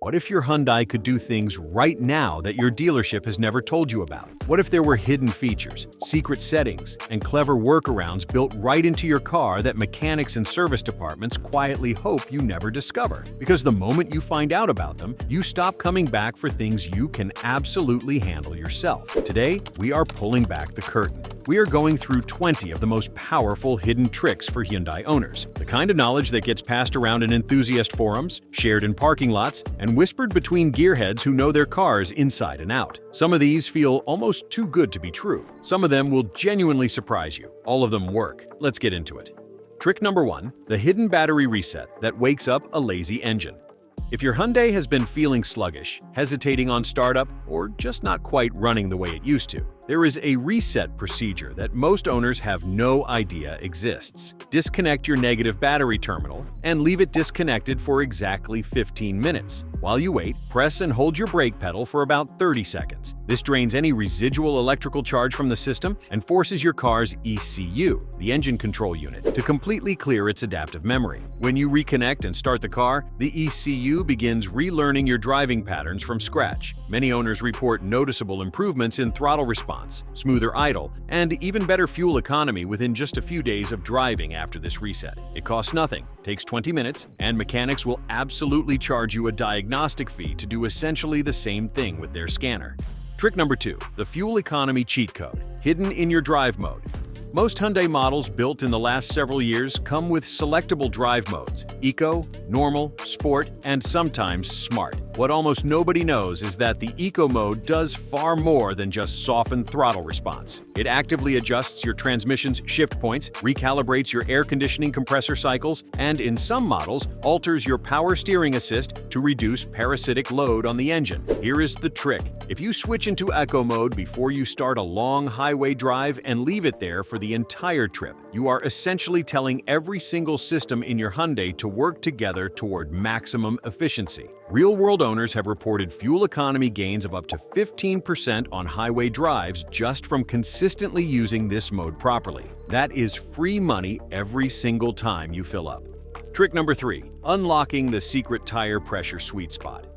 What if your Hyundai could do things right now that your dealership has never told you about? What if there were hidden features, secret settings, and clever workarounds built right into your car that mechanics and service departments quietly hope you never discover? Because the moment you find out about them, you stop coming back for things you can absolutely handle yourself. Today, we are pulling back the curtain. We are going through 20 of the most powerful hidden tricks for Hyundai owners. The kind of knowledge that gets passed around in enthusiast forums, shared in parking lots, and whispered between gearheads who know their cars inside and out. Some of these feel almost too good to be true. Some of them will genuinely surprise you. All of them work. Let's get into it. Trick number 1, the hidden battery reset that wakes up a lazy engine. If your Hyundai has been feeling sluggish, hesitating on startup, or just not quite running the way it used to, there is a reset procedure that most owners have no idea exists. Disconnect your negative battery terminal and leave it disconnected for exactly 15 minutes. While you wait, press and hold your brake pedal for about 30 seconds. This drains any residual electrical charge from the system and forces your car's ECU, the engine control unit, to completely clear its adaptive memory. When you reconnect and start the car, the ECU begins relearning your driving patterns from scratch. Many owners report noticeable improvements in throttle response, smoother idle, and even better fuel economy within just a few days of driving after this reset. It costs nothing, takes 20 minutes, and mechanics will absolutely charge you a diagnostic fee to do essentially the same thing with their scanner. Trick number 2, the fuel economy cheat code, hidden in your drive mode. Most Hyundai models built in the last several years come with selectable drive modes: Eco, Normal, Sport, and sometimes Smart. What almost nobody knows is that the Eco mode does far more than just soften throttle response. It actively adjusts your transmission's shift points, recalibrates your air conditioning compressor cycles, and in some models, alters your power steering assist to reduce parasitic load on the engine. Here is the trick. If you switch into Eco mode before you start a long highway drive and leave it there for the entire trip, you are essentially telling every single system in your Hyundai to work together toward maximum efficiency. Real-world owners have reported fuel economy gains of up to 15% on highway drives just from consistently using this mode properly. That is free money every single time you fill up. Trick number 3, unlocking the secret tire pressure sweet spot.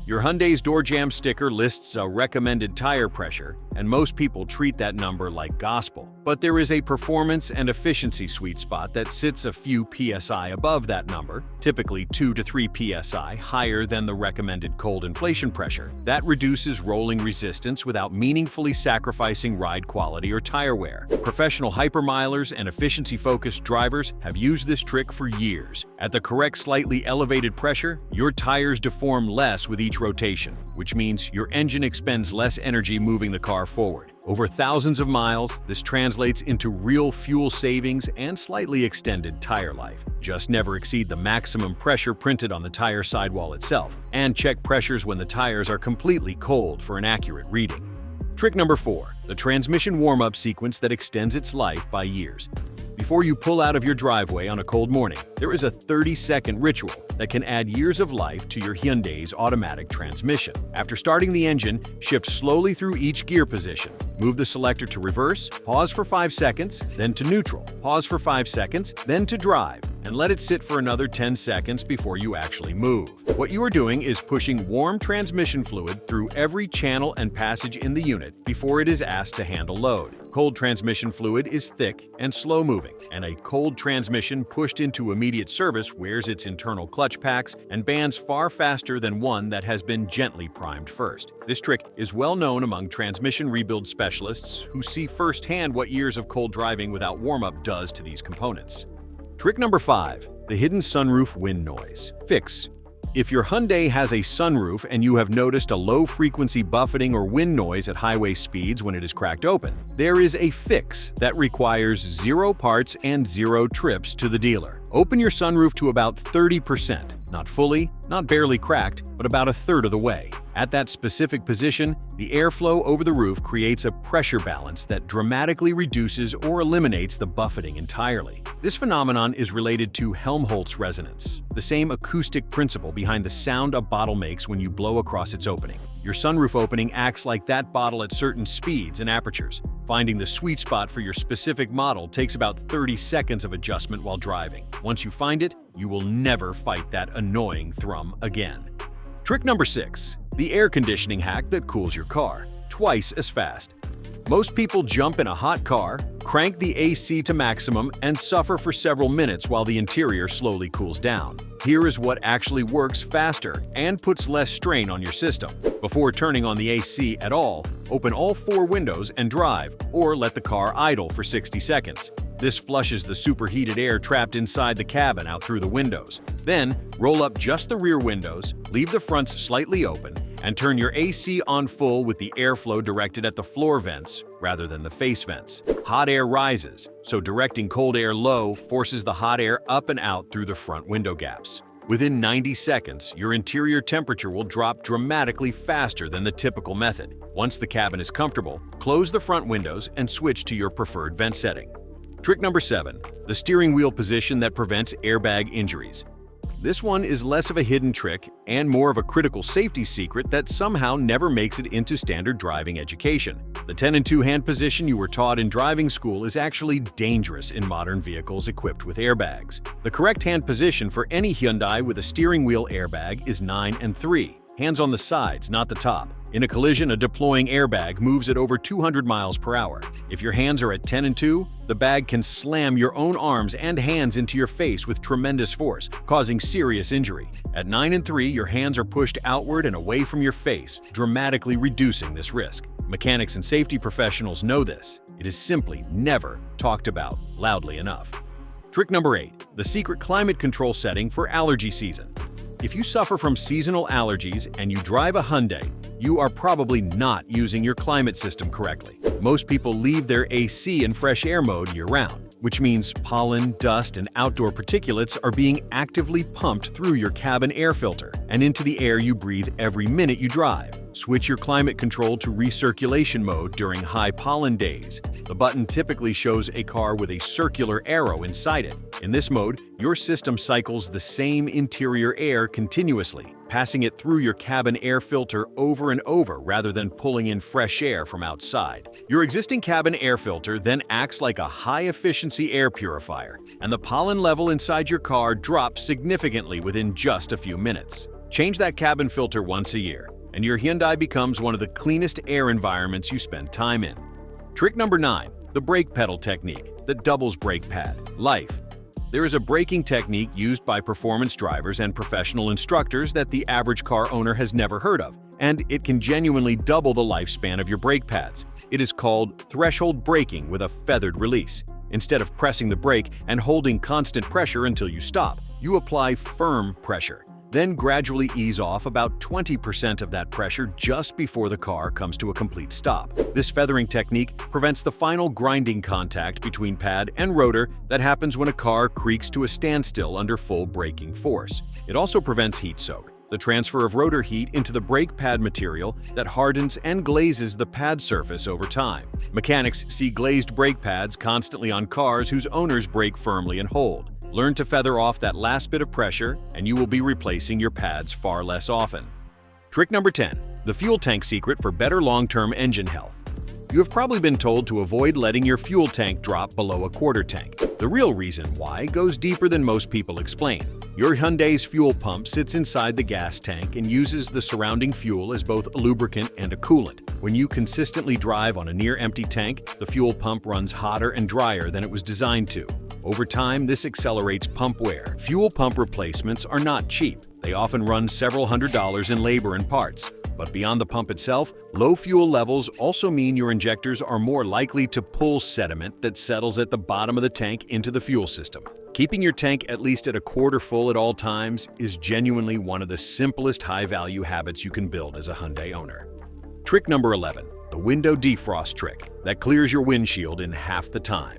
Your Hyundai's door jamb sticker lists a recommended tire pressure, and most people treat that number like gospel. But there is a performance and efficiency sweet spot that sits a few PSI above that number, typically 2 to 3 PSI higher than the recommended cold inflation pressure. That reduces rolling resistance without meaningfully sacrificing ride quality or tire wear. Professional hypermilers and efficiency-focused drivers have used this trick for years. At the correct slightly elevated pressure, your tires deform less with each rotation, which means your engine expends less energy moving the car forward. Over thousands of miles, this translates into real fuel savings and slightly extended tire life. Just never exceed the maximum pressure printed on the tire sidewall itself, and check pressures when the tires are completely cold for an accurate reading. Trick number 4, the transmission warm-up sequence that extends its life by years. Before you pull out of your driveway on a cold morning, there is a 30-second ritual that can add years of life to your Hyundai's automatic transmission. After starting the engine, shift slowly through each gear position. Move the selector to reverse, pause for 5 seconds, then to neutral, pause for 5 seconds, then to drive, and let it sit for another 10 seconds before you actually move. What you are doing is pushing warm transmission fluid through every channel and passage in the unit before it is asked to handle load. Cold transmission fluid is thick and slow-moving, and a cold transmission pushed into immediate service wears its internal clutch packs and bands far faster than one that has been gently primed first. This trick is well known among transmission rebuild specialists who see firsthand what years of cold driving without warm-up does to these components. Trick number 5, the hidden sunroof wind noise. Fix. If your Hyundai has a sunroof and you have noticed a low-frequency buffeting or wind noise at highway speeds when it is cracked open, there is a fix that requires 0 parts and 0 trips to the dealer. Open your sunroof to about 30%, not fully, not barely cracked, but about a third of the way. At that specific position, the airflow over the roof creates a pressure balance that dramatically reduces or eliminates the buffeting entirely. This phenomenon is related to Helmholtz resonance, the same acoustic principle behind the sound a bottle makes when you blow across its opening. Your sunroof opening acts like that bottle at certain speeds and apertures. Finding the sweet spot for your specific model takes about 30 seconds of adjustment while driving. Once you find it, you will never fight that annoying thrum again. Trick number 6. The air conditioning hack that cools your car twice as fast. Most people jump in a hot car, crank the AC to maximum, and suffer for several minutes while the interior slowly cools down. Here is what actually works faster and puts less strain on your system. Before turning on the AC at all, open all 4 windows and drive, or let the car idle for 60 seconds. This flushes the superheated air trapped inside the cabin out through the windows. Then, roll up just the rear windows, leave the fronts slightly open, and turn your AC on full with the airflow directed at the floor vents rather than the face vents. Hot air rises, so directing cold air low forces the hot air up and out through the front window gaps. Within 90 seconds, your interior temperature will drop dramatically faster than the typical method. Once the cabin is comfortable, close the front windows and switch to your preferred vent setting. Trick number 7. The steering wheel position that prevents airbag injuries. This one is less of a hidden trick and more of a critical safety secret that somehow never makes it into standard driving education. The 10 and 2 hand position you were taught in driving school is actually dangerous in modern vehicles equipped with airbags. The correct hand position for any Hyundai with a steering wheel airbag is 9 and 3, hands on the sides, not the top. In a collision, a deploying airbag moves at over 200 miles per hour. If your hands are at 10 and 2, the bag can slam your own arms and hands into your face with tremendous force, causing serious injury. At 9 and 3, your hands are pushed outward and away from your face, dramatically reducing this risk. Mechanics and safety professionals know this. It is simply never talked about loudly enough. Trick number 8. The secret climate control setting for allergy season. If you suffer from seasonal allergies and you drive a Hyundai, you are probably not using your climate system correctly. Most people leave their AC in fresh air mode year-round, which means pollen, dust, and outdoor particulates are being actively pumped through your cabin air filter and into the air you breathe every minute you drive. Switch your climate control to recirculation mode during high pollen days. The button typically shows a car with a circular arrow inside it. In this mode, your system cycles the same interior air continuously, passing it through your cabin air filter over and over rather than pulling in fresh air from outside. Your existing cabin air filter then acts like a high-efficiency air purifier, and the pollen level inside your car drops significantly within just a few minutes. Change that cabin filter once a year, and your Hyundai becomes one of the cleanest air environments you spend time in. Trick number 9. The brake pedal technique that doubles brake pad life. There is a braking technique used by performance drivers and professional instructors that the average car owner has never heard of, and it can genuinely double the lifespan of your brake pads. It is called threshold braking with a feathered release. Instead of pressing the brake and holding constant pressure until you stop, you apply firm pressure. Then gradually ease off about 20% of that pressure just before the car comes to a complete stop. This feathering technique prevents the final grinding contact between pad and rotor that happens when a car creaks to a standstill under full braking force. It also prevents heat soak, the transfer of rotor heat into the brake pad material that hardens and glazes the pad surface over time. Mechanics see glazed brake pads constantly on cars whose owners brake firmly and hold. Learn to feather off that last bit of pressure, and you will be replacing your pads far less often. Trick number 10. The fuel tank secret for better long-term engine health. You have probably been told to avoid letting your fuel tank drop below a quarter tank. The real reason why goes deeper than most people explain. Your Hyundai's fuel pump sits inside the gas tank and uses the surrounding fuel as both a lubricant and a coolant. When you consistently drive on a near-empty tank, the fuel pump runs hotter and drier than it was designed to. Over time, this accelerates pump wear. Fuel pump replacements are not cheap. They often run several $100s in labor and parts. But beyond the pump itself, low fuel levels also mean your injectors are more likely to pull sediment that settles at the bottom of the tank into the fuel system. Keeping your tank at least at a quarter full at all times is genuinely one of the simplest high-value habits you can build as a Hyundai owner. Trick number 11. The window defrost trick that clears your windshield in half the time.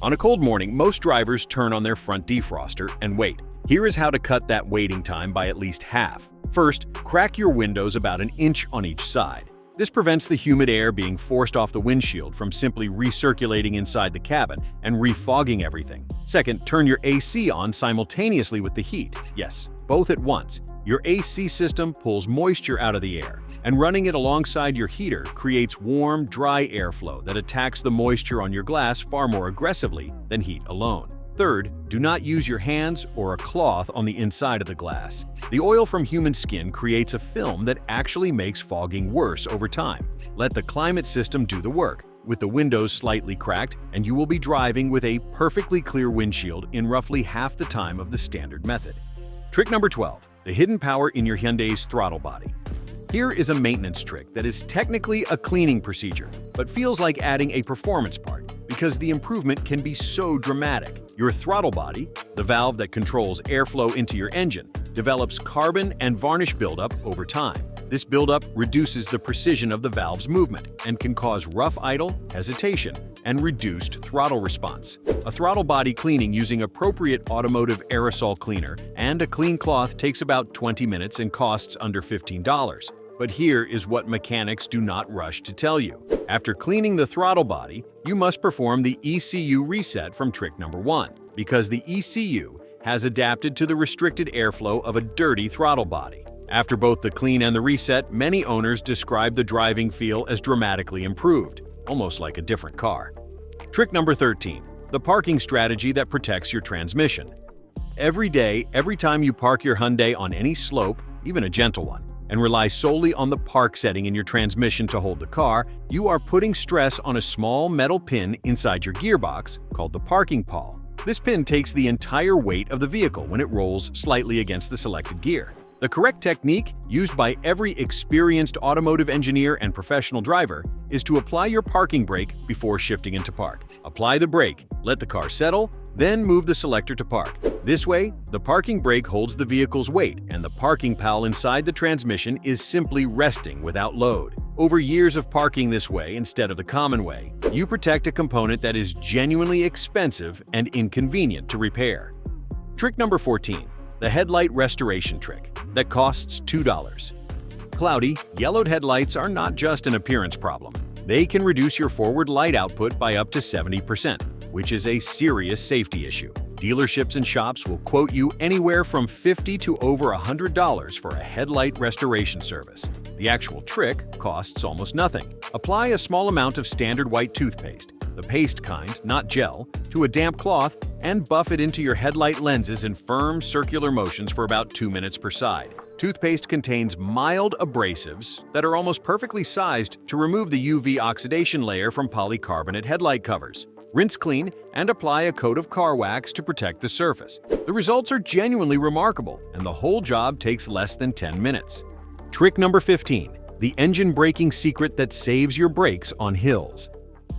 On a cold morning, most drivers turn on their front defroster and wait. Here is how to cut that waiting time by at least half. First, crack your windows about an inch on each side. This prevents the humid air being forced off the windshield from simply recirculating inside the cabin and refogging everything. Second, turn your AC on simultaneously with the heat. Yes, both at once. Your AC system pulls moisture out of the air, and running it alongside your heater creates warm, dry airflow that attacks the moisture on your glass far more aggressively than heat alone. Third, do not use your hands or a cloth on the inside of the glass. The oil from human skin creates a film that actually makes fogging worse over time. Let the climate system do the work, with the windows slightly cracked, and you will be driving with a perfectly clear windshield in roughly half the time of the standard method. Trick number 12. The hidden power in your Hyundai's throttle body. Here is a maintenance trick that is technically a cleaning procedure, but feels like adding a performance part because the improvement can be so dramatic. Your throttle body, the valve that controls airflow into your engine, develops carbon and varnish buildup over time. This buildup reduces the precision of the valve's movement and can cause rough idle, hesitation, and reduced throttle response. A throttle body cleaning using appropriate automotive aerosol cleaner and a clean cloth takes about 20 minutes and costs under $15. But here is what mechanics do not rush to tell you. After cleaning the throttle body, you must perform the ECU reset from trick number 1, because the ECU has adapted to the restricted airflow of a dirty throttle body. After both the clean and the reset, many owners describe the driving feel as dramatically improved, almost like a different car. Trick number 13. The parking strategy that protects your transmission. Every day, every time you park your Hyundai on any slope, even a gentle one, and rely solely on the park setting in your transmission to hold the car, you are putting stress on a small metal pin inside your gearbox called the parking pawl. This pin takes the entire weight of the vehicle when it rolls slightly against the selected gear. The correct technique, used by every experienced automotive engineer and professional driver, is to apply your parking brake before shifting into park. Apply the brake, let the car settle, then move the selector to park. This way, the parking brake holds the vehicle's weight and the parking pawl inside the transmission is simply resting without load. Over years of parking this way instead of the common way, you protect a component that is genuinely expensive and inconvenient to repair. Trick number 14. The headlight restoration trick that costs $2. Cloudy, yellowed headlights are not just an appearance problem. They can reduce your forward light output by up to 70%, which is a serious safety issue. Dealerships and shops will quote you anywhere from $50 to over $100 for a headlight restoration service. The actual trick costs almost nothing. Apply a small amount of standard white toothpaste, the paste kind, not gel, to a damp cloth and buff it into your headlight lenses in firm circular motions for about 2 minutes per side. Toothpaste contains mild abrasives that are almost perfectly sized to remove the UV oxidation layer from polycarbonate headlight covers. Rinse clean and apply a coat of car wax to protect the surface. The results are genuinely remarkable, and the whole job takes less than 10 minutes. Trick number 15. The engine braking secret that saves your brakes on hills.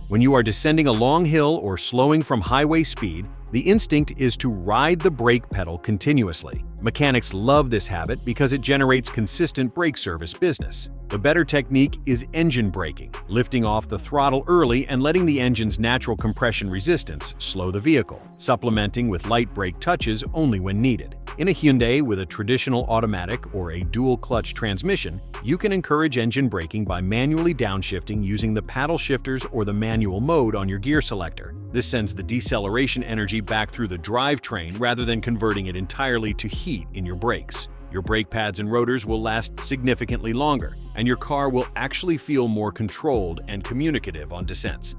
When you are descending a long hill or slowing from highway speed, the instinct is to ride the brake pedal continuously. Mechanics love this habit because it generates consistent brake service business. The better technique is engine braking, lifting off the throttle early and letting the engine's natural compression resistance slow the vehicle, supplementing with light brake touches only when needed. In a Hyundai with a traditional automatic or a dual-clutch transmission, you can encourage engine braking by manually downshifting using the paddle shifters or the manual mode on your gear selector. This sends the deceleration energy back through the drivetrain rather than converting it entirely to heat in your brakes. Your brake pads and rotors will last significantly longer, and your car will actually feel more controlled and communicative on descents.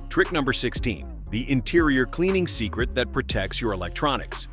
Trick number 16. The interior cleaning secret that protects your electronics.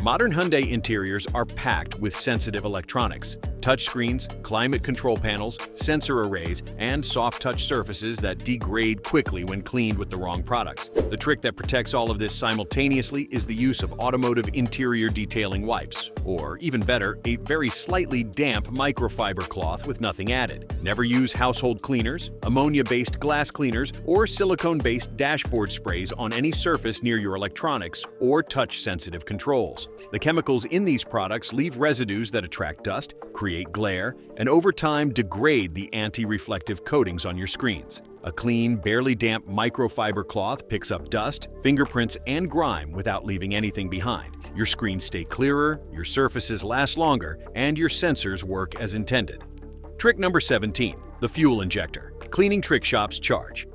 Modern Hyundai interiors are packed with sensitive electronics, touchscreens, climate control panels, sensor arrays, and soft-touch surfaces that degrade quickly when cleaned with the wrong products. The trick that protects all of this simultaneously is the use of automotive interior detailing wipes, or even better, a very slightly damp microfiber cloth with nothing added. Never use household cleaners, ammonia-based glass cleaners, or silicone-based dashboard sprays on any surface near your electronics or touch-sensitive controls. The chemicals in these products leave residues that attract dust, create glare, and over time degrade the anti-reflective coatings on your screens. A clean, barely damp microfiber cloth picks up dust, fingerprints, and grime without leaving anything behind. Your screens stay clearer, your surfaces last longer, and your sensors work as intended. Trick number 17. The fuel injector. Cleaning trick shops charge.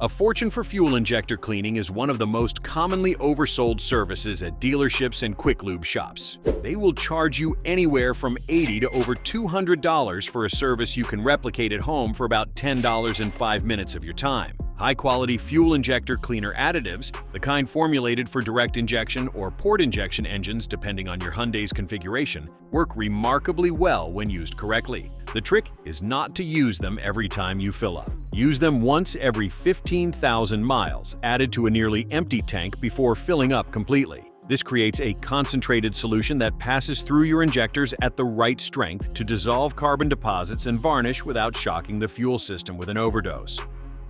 A fortune for fuel injector cleaning is one of the most commonly oversold services at dealerships and quick lube shops. They will charge you anywhere from $80 to over $200 for a service you can replicate at home for about $10 in 5 minutes of your time. High-quality fuel injector cleaner additives, the kind formulated for direct injection or port injection engines depending on your Hyundai's configuration, work remarkably well when used correctly. The trick is not to use them every time you fill up. Use them once every 15,000 miles, added to a nearly empty tank before filling up completely. This creates a concentrated solution that passes through your injectors at the right strength to dissolve carbon deposits and varnish without shocking the fuel system with an overdose.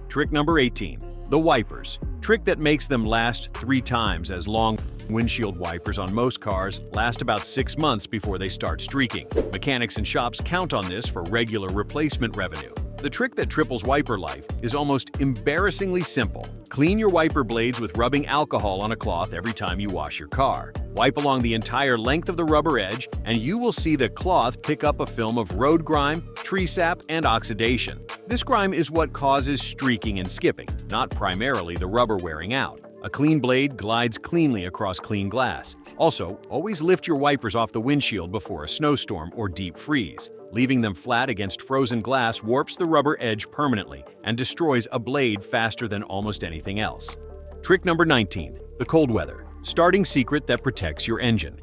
Trick number 18. The wipers. Trick that makes them last 3 times as long. Windshield wipers on most cars last about 6 months before they start streaking. Mechanics and shops count on this for regular replacement revenue. The trick that triples wiper life is almost embarrassingly simple. Clean your wiper blades with rubbing alcohol on a cloth every time you wash your car. Wipe along the entire length of the rubber edge, and you will see the cloth pick up a film of road grime, tree sap, and oxidation. This grime is what causes streaking and skipping, not primarily the rubber wearing out. A clean blade glides cleanly across clean glass. Also, always lift your wipers off the windshield before a snowstorm or deep freeze. Leaving them flat against frozen glass warps the rubber edge permanently and destroys a blade faster than almost anything else. Trick number 19. The cold weather. Starting secret that protects your engine.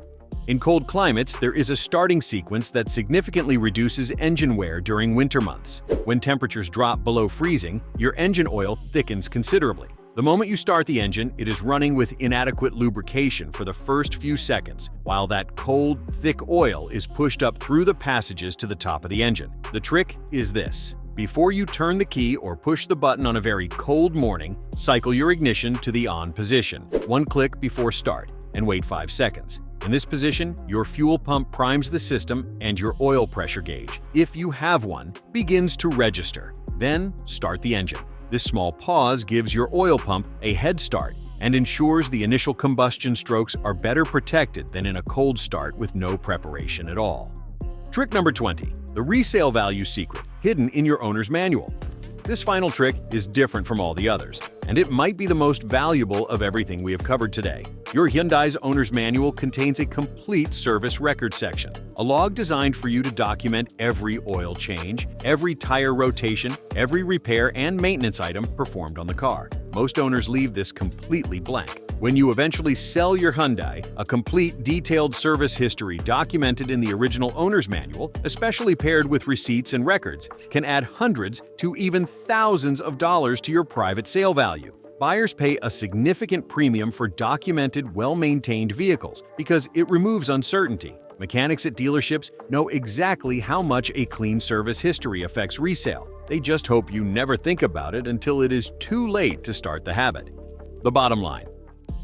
In cold climates, there is a starting sequence that significantly reduces engine wear during winter months. When temperatures drop below freezing, your engine oil thickens considerably. The moment you start the engine, it is running with inadequate lubrication for the first few seconds, while that cold, thick oil is pushed up through the passages to the top of the engine. The trick is this. Before you turn the key or push the button on a very cold morning, cycle your ignition to the on position, 1 click before start, and wait 5 seconds. In this position, your fuel pump primes the system and your oil pressure gauge, if you have one, begins to register. Then, start the engine. This small pause gives your oil pump a head start and ensures the initial combustion strokes are better protected than in a cold start with no preparation at all. Trick number 20. The resale value secret, hidden in your owner's manual. This final trick is different from all the others, and it might be the most valuable of everything we have covered today. Your Hyundai's owner's manual contains a complete service record section, a log designed for you to document every oil change, every tire rotation, every repair and maintenance item performed on the car. Most owners leave this completely blank. When you eventually sell your Hyundai, a complete, detailed service history documented in the original owner's manual, especially paired with receipts and records, can add hundreds to even thousands of dollars to your private sale value. Buyers pay a significant premium for documented, well-maintained vehicles because it removes uncertainty. Mechanics at dealerships know exactly how much a clean service history affects resale. They just hope you never think about it until it is too late to start the habit. The bottom line.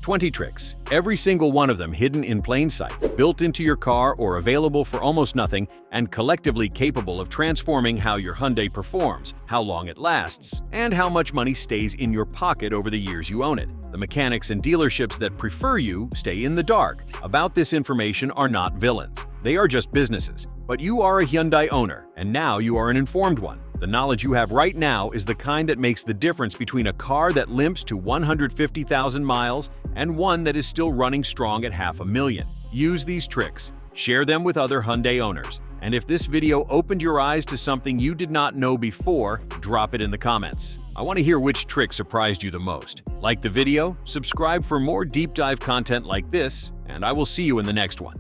20 tricks, every single one of them hidden in plain sight, built into your car or available for almost nothing, and collectively capable of transforming how your Hyundai performs, how long it lasts, and how much money stays in your pocket over the years you own it. The mechanics and dealerships that prefer you stay in the dark about this information are not villains. They are just businesses. But you are a Hyundai owner, and now you are an informed one. The knowledge you have right now is the kind that makes the difference between a car that limps to 150,000 miles and one that is still running strong at $500,000. Use these tricks, share them with other Hyundai owners, and if this video opened your eyes to something you did not know before, drop it in the comments. I want to hear which trick surprised you the most. Like the video, subscribe for more deep dive content like this, and I will see you in the next one.